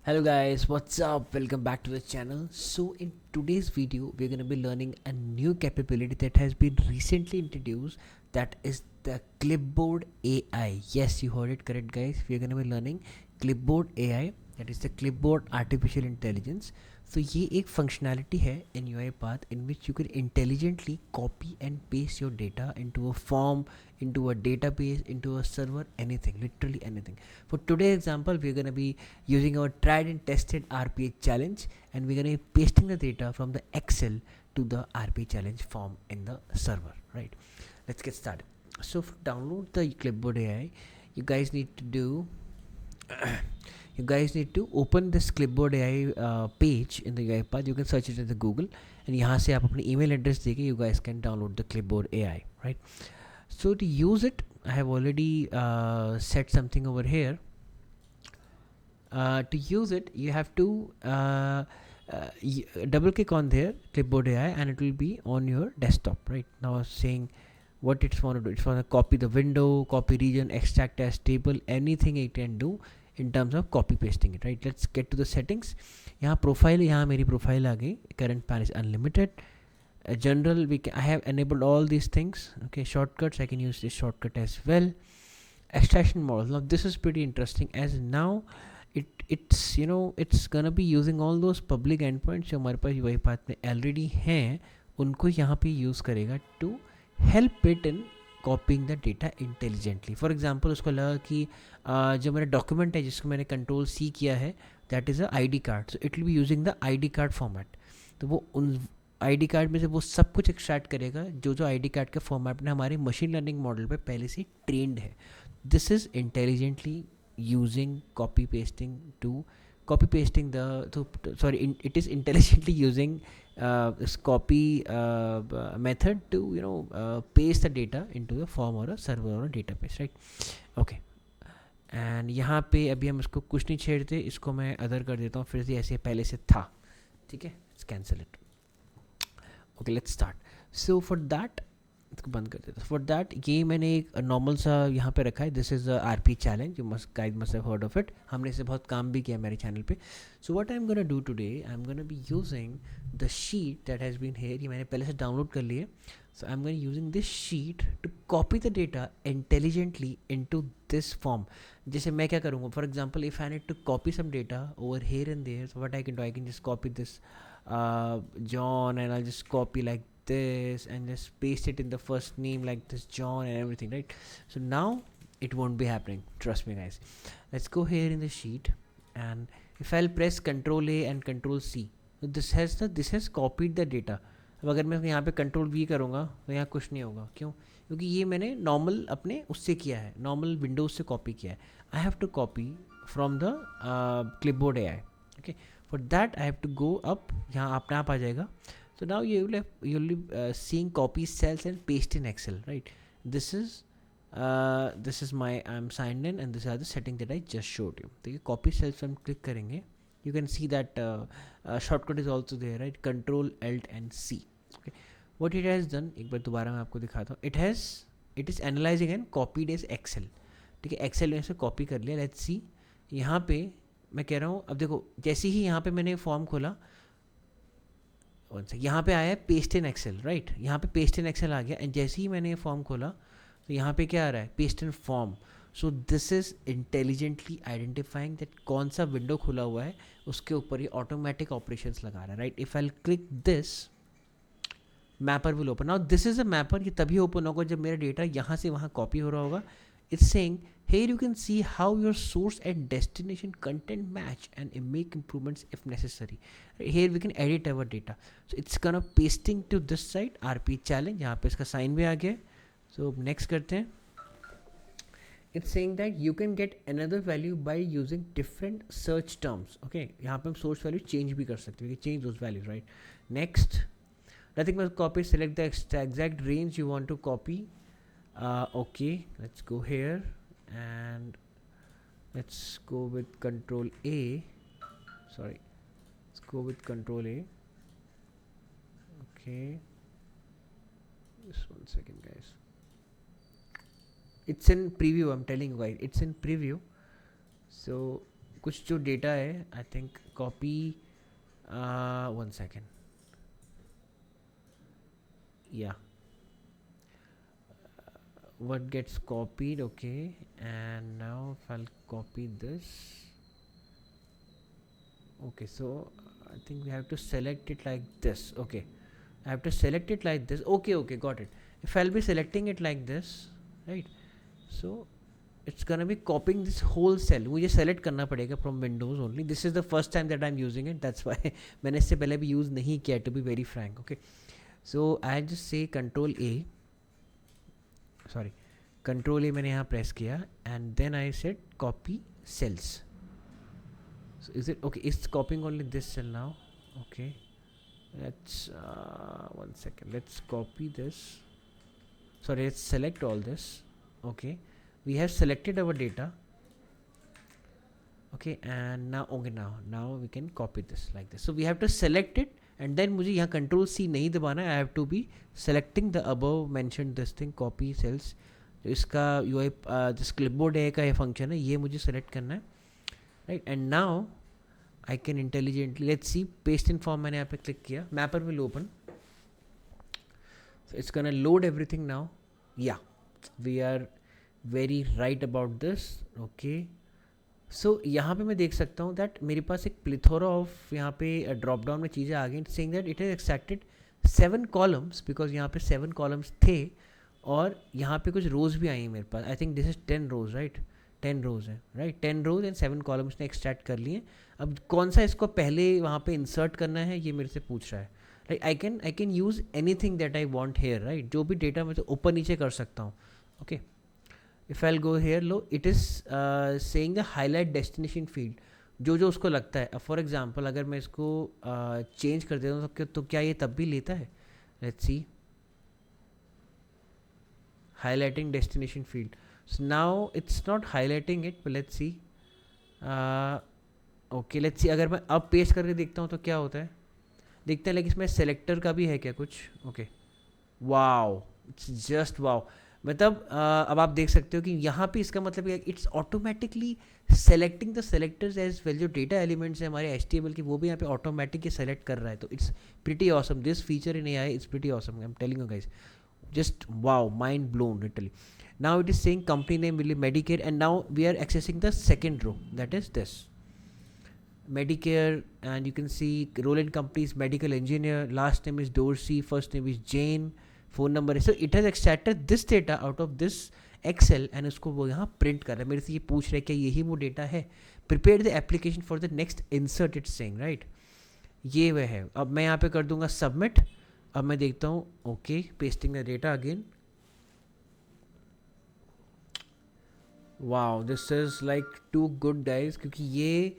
Hello guys, what's up? Welcome back to the channel. So in today's video, we're going to be learning a new capability that has been recently introduced, that is the Clipboard AI. Yes, you heard it correct guys. We're going to be learning Clipboard AI, that is the Clipboard Artificial Intelligence. So ये एक functionality है in UiPath in which you can intelligently copy and paste your data into a form, into a database, into a server, anything, literally anything. For today's example, we're going to be using our tried and tested RPA challenge, and we're going to be pasting the data from the Excel to the RPA challenge form in the server, right? Let's get started. So to download the Clipboard AI, you guys need to do you guys need to open this Clipboard AI page in the UiPath. You can search it in the Google, and यहाँ से आप अपनी email address देके you guys can download the Clipboard AI, right? So to use it, I have already set something over here. To use it, you have to double click on there, Clipboard AI, and it will be on your desktop. Right now, saying what it's want to do. It's want to copy the window, copy region, extract as table, anything it can do in terms of copy pasting it. Right. Let's get to the settings. यहाँ profile, यहाँ मेरी profile आ गई. Current pan is unlimited. General, I have enabled all these things. Okay, shortcuts, I can use this shortcut as well. Extraction model, now this is pretty interesting, as now it's gonna be using all those public endpoints जो हमारे पास UiPath में already हैं, उनको यहाँ पे use करेगा to help it in copying the data intelligently. For example, उसको लगा कि जो मेरा document है जिसको मैंने control C किया है, that is a ID card, so it will be using the ID card format. तो वो उन ID कार्ड में से वो सब कुछ एक्सट्रैक्ट करेगा जो जो ID कार्ड के फॉर्मेट में हमारे मशीन लर्निंग मॉडल पे पहले से ट्रेंड है. This is intelligently using copy pasting to copy pasting it is intelligently using this copy method to paste the data into a form or a server or a database, right? Okay. And यहाँ पे अभी हम इसको कुछ नहीं छेड़ते, इसको मैं other कर देता हूँ फिर से ऐसे पहले से था. ठीक है, cancel it. Okay, let's start. So for that इसको बंद कर देता. फॉर दैट ये मैंने एक नॉर्मल सा यहाँ पे रखा है. This is R P challenge, you must guys must have heard of it. हमने इसे बहुत काम भी किया मेरे चैनल पे. So what I am gonna do today, I am gonna be using the sheet that has been here. ये मैंने पहले से डाउनलोड कर लिए. So I am gonna using this sheet to copy the data intelligently into this form. जैसे मैं क्या करूँगा, for example if I need to copy some data over here and there, so what I can do, I can just copy this John, and I'll just copy like this and just paste it in the first name like this John and everything, right? So now it won't be happening, trust me guys. Let's go here in the sheet, and if I'll press Control A and Control C, so this has copied the data. अब अगर मैं यहाँ पे control we करूँगा तो यहाँ कुछ नहीं होगा. क्यों? क्योंकि ये मैंने नॉर्मल अपने उससे किया है, नॉर्मल विंडोज से कॉपी किया है. I have to copy from the clipboard AI. Okay, for that I have to go up. यहाँ अपने आप आ जाएगा. So now you'll be seeing copy cells and paste in Excel, right? This is my, I'm signed in, and these are the settings that I just showed you. तो ये copy cells हम click करेंगे. You can see that shortcut is also there, right? Control Alt and C. Okay, what it has done, एक बार दोबारा मैं आपको दिखाता हूँ. It is analyzing and copied as Excel. ठीक है, Excel में इसे कॉपी कर लिया. Let's see. यहाँ पे मैं कह रहा हूँ, अब देखो जैसे ही यहाँ पे मैंने फॉर्म खोला, यहाँ पे आया है पेस्ट इन एक्सेल, राइट? यहाँ पे पेस्ट इन एक्सेल आ गया. एंड जैसे ही मैंने ये फॉर्म खोला तो यहाँ पे क्या आ रहा है, paste in form. So this is intelligently identifying that कौन सा विंडो खुला हुआ है, उसके ऊपर ये ऑटोमेटिक ऑपरेशंस लगा रहा है, right? If I click this, mapper will open. Now this is a mapper. ये तभी ओपन होगा जब मेरा डेटा यहाँ से वहाँ कॉपी हो रहा होगा. It's saying here you can see how your source and destination content match and make improvements if necessary. Here we can edit our data. So it's gonna pasting to this side, RP challenge. यहाँ पे इसका sign भी आ गया. So next करते हैं. It's saying that you can get another value by using different search terms. Okay, यहाँ पे हम source value change भी कर सकते हैं. We can change those values, right? Next, nothing but copy. Select the exact range you want to copy. Okay, let's go here and let's go with Control A. Sorry, let's go with Control A. Okay, just 1 second guys. It's in preview, I'm telling you guys, it's in preview. So कुछ जो data है I think copy, one second, या what gets copied, okay, and now if I'll copy this, okay, so I think we have to select it like this. Okay, I have to select it like this. Okay, okay, got it. If I'll be selecting it like this, right, so it's gonna be copying this whole cell. मुझे select करना पड़ेगा from Windows only. This is the first time that I'm using it, that's why मैंने इससे पहले भी use नहीं किया, to be very frank. Okay, so I'll just say Control A, sorry, Control A मैंने यहाँ प्रेस किया, and then I said copy cells. So is it okay? It's copying only this cell now. Okay, let's one second. Let's copy this. Sorry, let's select all this. Okay, we have selected our data. Okay, and now okay, now we can copy this like this. So we have to select it, and then मुझे यहाँ Control C नहीं दबाना है. I have to be selecting the above mentioned this thing, copy cells. तो इसका UI this clipboard है का ये function है, ये मुझे select करना है, right? And now I can intelligently, let's see, paste in form मैंने यहाँ पे click किया, mapper will open. So it's gonna load everything now. Yeah, we are very right about this. Okay, so यहाँ पे मैं देख सकता हूँ that मेरे पास एक plethora of यहाँ पे drop down में चीज़ें आ गई, saying that it has extracted 7 columns because यहाँ पे 7 columns थे, और यहाँ पे कुछ रोज भी आई हैं मेरे पास. I think this is 10 rows, right, 10 rows है, राइट, 10 रोज एंड 7 कॉलम्स ने एक्सट्रैक्ट कर लिए. अब कौन सा इसको पहले वहाँ पे इंसर्ट करना है ये मेरे से पूछ रहा है. Like I can use anything that I want here, right, जो भी डेटा मैं तो ऊपर नीचे कर सकता हूँ. Okay, if I go here, low it is saying the highlight destination field, जो उसको लगता है. अब फॉर एग्जाम्पल अगर मैं इसको चेंज कर देता हूँ तो क्या ये तब भी लेता है? Let's see, highlighting destination field. So now it's not highlighting it, but let's see. Okay, let's see. अगर मैं अब पेस्ट करके देखता हूँ तो क्या होता है, देखते हैं. लेकिन इसमें सेलेक्टर का भी है क्या कुछ? Okay, wow, it's just wow. मतलब अब आप देख सकते हो कि यहाँ पे इसका मतलब it's automatically selecting the selectors as well. जो डेटा एलिमेंट्स हैं हमारे HTML की वो भी यहाँ पे ऑटोमेटिकली सेलेक्ट कर रहा है. तो it's pretty awesome. This feature in AI it's pretty awesome. I am telling you guys, just wow, mind blown literally. Now it is saying company name will be Medicare, and now we are accessing the second row, that is this Medicare, and you can see role in company is medical engineer, last name is Dorsey, first name is Jane, phone number is. So it has extracted this data out of this Excel and उसको वो यहाँ print कर रहा है. मेरे से ये पूछ रहा है कि यही वो डेटा है. Prepare the application for the next insert, it's saying, right, ये वह है. अब मैं यहाँ पे कर दूंगा submit. अब मैं देखता हूँ, okay, pasting the data again. Wow, this is like too good guys, क्योंकि ये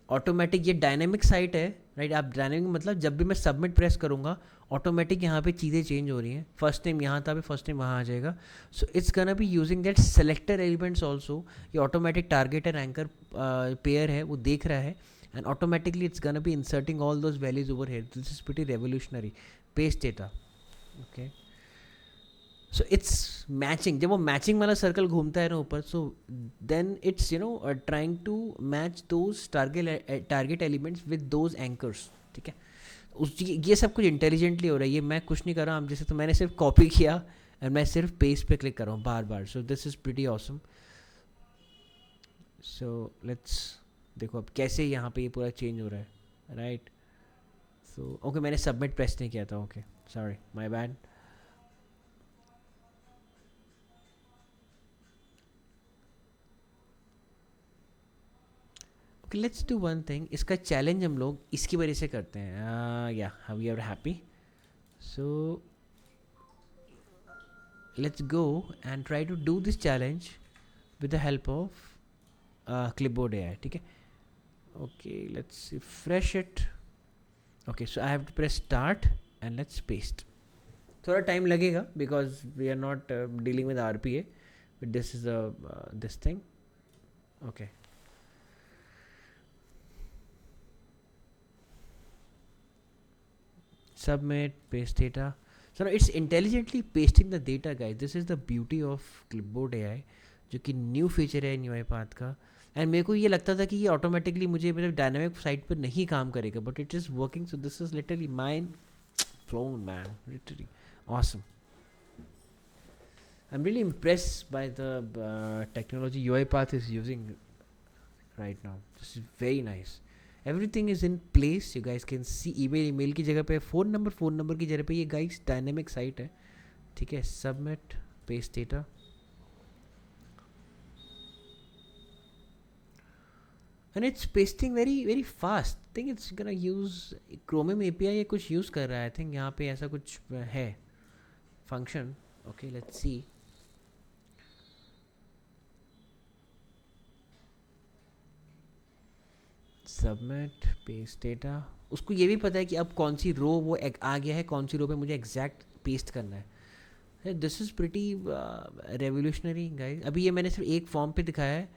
ऑटोमेटिक, ये डायनेमिक साइट है, राइट. आप डायनेमिक मतलब जब भी मैं सबमिट प्रेस करूँगा ऑटोमेटिक यहाँ पे चीज़ें चेंज हो रही हैं. फर्स्ट नेम यहाँ था, भी फर्स्ट नेम वहाँ आ जाएगा. So it's gonna be using that selector elements also. ये automatic target and anchor pair है, वो देख रहा है, and automatically it's gonna be inserting all those values over here. This is pretty revolutionary. Paste data, okay, so it's matching. जब वो matching वाला circle घूमता है ना ऊपर, so then it's trying to match those target elements with those anchors. ठीक है, ये सब कुछ इंटेलिजेंटली हो रहा है. ये मैं कुछ नहीं कर रहा हूँ जैसे, तो मैंने सिर्फ कॉपी किया और मैं सिर्फ पेस्ट पे क्लिक कर रहा हूँ बार बार. So this is pretty awesome. So let's देखो अब कैसे यहाँ पे ये पूरा चेंज हो रहा है, राइट. सो ओके, मैंने सबमिट प्रेस नहीं किया था. Okay, sorry, my bad. Okay, let's do one thing. इसका चैलेंज हम लोग इसकी वजह से करते हैं. या we are happy. So let's go and try to do this challenge with the help of clipboard AI. ठीक है. Okay, let's refresh it. Okay, so I have to press start and let's paste. थोड़ा time लगेगा because we are not dealing with RPA, but this is this thing. Okay. Submit, paste data. So now it's intelligently pasting the data, guys. This is the beauty of clipboard AI, जो कि new feature है इन UiPath का. And मेरे को ये लगता था कि ये ऑटोमेटिकली मुझे मतलब डायनामिक साइट पर नहीं काम करेगा, but it is working, so this is literally mind blown, man, literally awesome. I'm really impressed by the technology UiPath is using right now. This is very nice. Everything is in place. You guys can see email की जगह पे phone number की जगह पे ये guys dynamic site है, ठीक है. Submit, paste data, and it's pasting very fast. I think it's gonna use Chromium API या कुछ यूज़ कर रहा है. I think यहाँ पे ऐसा कुछ है function. Okay, let's see. Submit, paste data. उसको ये भी पता है कि अब कौन सी रो वो आ गया है, कौन सी रो पे मुझे एग्जैक्ट पेस्ट करना है. This is pretty revolutionary guys. अभी ये मैंने सिर्फ एक फॉर्म पे दिखाया है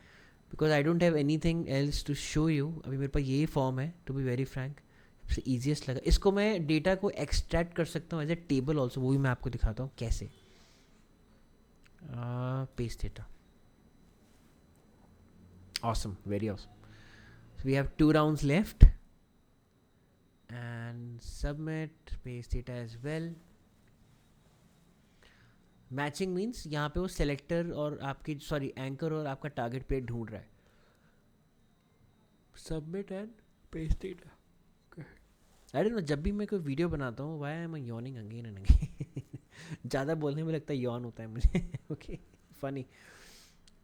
because I don't have anything else to show you. अभी मेरे पास यही फॉर्म है, टू बी वेरी फ्रैंक. सबसे ईजिएस्ट लगा. इसको मैं डेटा को एक्सट्रैक्ट कर सकता हूँ एज ए टेबल ऑल्सो, वो भी मैं आपको दिखाता हूँ कैसे. Paste data, awesome, very awesome. So we have 2 rounds left and submit, paste data as well. Matching means यहाँ पे वो सेलेक्टर और आपकी एंकर और आपका टारगेट पेज ढूंढ रहा है. Submit and paste data. I don't know, जब भी मैं कोई वीडियो बनाता हूँ why I am yawning again and again. ज़्यादा बोलने में लगता है यॉर्न होता है मुझे. Okay, funny.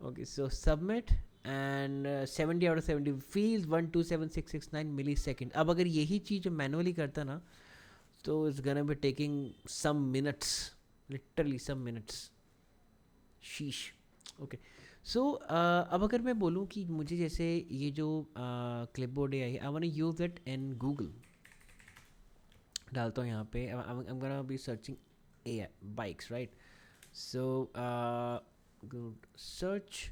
Okay, so submit and 70 out of 70 field 127669 millisecond. अब अगर यही चीज़ मैनुअली करता ना तो it's gonna be taking some minutes, literally some minutes. Sheesh. Okay, so अब अगर मैं बोलूँ कि मुझे जैसे ये जो क्लिपबोर्ड है, I want to use it in Google. डालता हूँ यहाँ पे. I am gonna be searching a bikes, right. So good search.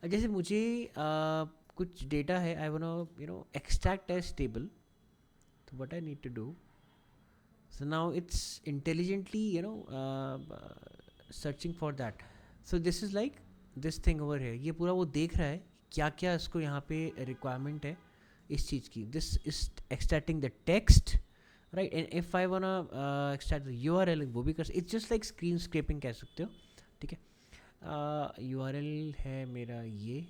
जैसे मुझे कुछ डेटा है, I want extract as table. तो what I need to do, so now it's intelligently searching for that. So this is like this thing over here. ये पूरा वो देख रहा है क्या क्या इसको यहाँ पे रिक्वायरमेंट है इस चीज़ की. This is extracting the text, right. And if I want extract the URL, वो भी कर. It's just like screen scraping कह सकते हो, ठीक है. URL है मेरा ये,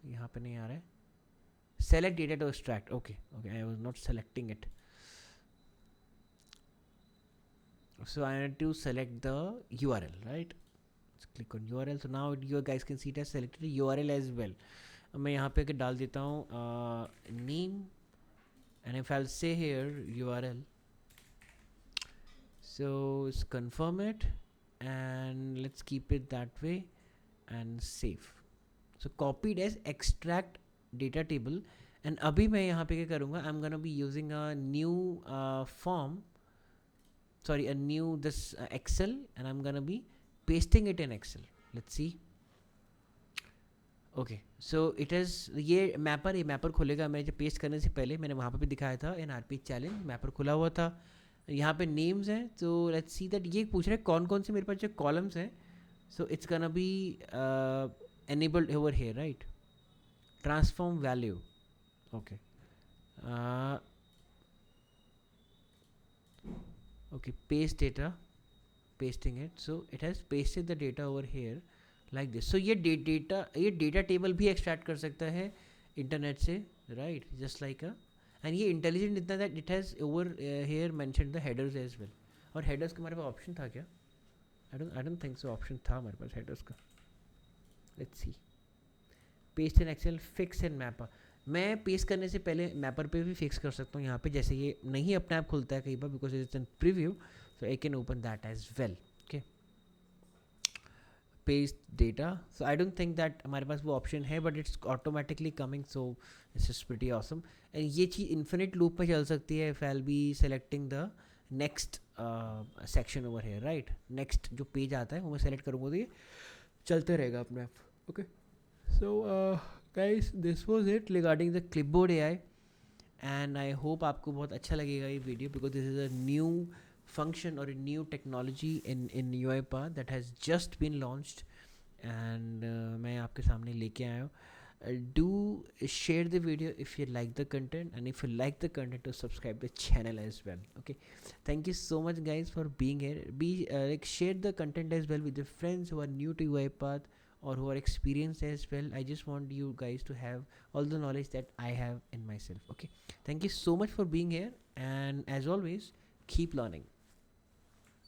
यहाँ पे नहीं आ रहा है. Select data to extract. Okay okay, I was not selecting it. So I need to select the URL, right. Let's click on URL. So now you guys can see it has selected the URL as well. अब मैं यहाँ पे अगर डाल देता हूँ name, and if I'll say here URL, so let's confirm it and let's keep it that way and save. So copied as extract data table. and अभी मैं यहाँ पे क्या करूँगा, I'm gonna be using a new form, a new this Excel, and I'm gonna be pasting it in Excel. Let's see. Okay, so it is ये mapper खुलेगा. मैं जब पेस्ट करने से पहले मैंने वहाँ पे भी दिखाया था इन RP चैलेंज, मैपर खुला हुआ था. यहाँ पे नेम्स हैं. तो लेट्स सी दैट ये पूछ रहे हैं कौन कौन से मेरे पास जो कॉलम्स हैं. सो it's gonna B enabled over here, right. Transform value. Okay. Okay, paste data, pasting it. So it has pasted the data over here like this. So ये डेटा टेबल भी एक्सट्रैक्ट कर सकता है इंटरनेट से, right. Just like and ये intelligent इतना that it has over here mention the headers as well. और headers का हमारे पास ऑप्शन था क्या? I don't think so option था हमारे पास हेडर्स का. Let's see. Paste in Excel, fix in mapper. मैं पेस्ट करने से पहले मैपर पे भी फिक्स कर सकता हूँ यहाँ पे. जैसे ये नहीं अपने आप खुलता है कई बार because it's in preview, so I can open that as well. Okay, paste data. So I don't think that हमारे पास वो ऑप्शन है, but it's automatically coming. So this is pretty awesome. And ये चीज़ इन्फिनिट लूप में चल सकती है if I will be selecting the next section over here, right. Next जो पेज आता है वो मैं सेलेक्ट करूँगा तो ये चलते रहेगा अपने आप. Okay, so guys, this was it regarding the clipboard AI, and I hope आपको बहुत अच्छा लगेगा ये video because this is a new function or a new technology in UiPath that has just been launched, and मैं आपके सामने लेके आया हूँ. Do share the video if you like the content, and if you like the content, to subscribe the channel as well. Okay, thank you so much guys for being here. Be like, share the content as well with your friends who are new to UiPath or who are experienced as well. I just want you guys to have all the knowledge that I have in myself. Okay, thank you so much for being here, and as always, keep learning.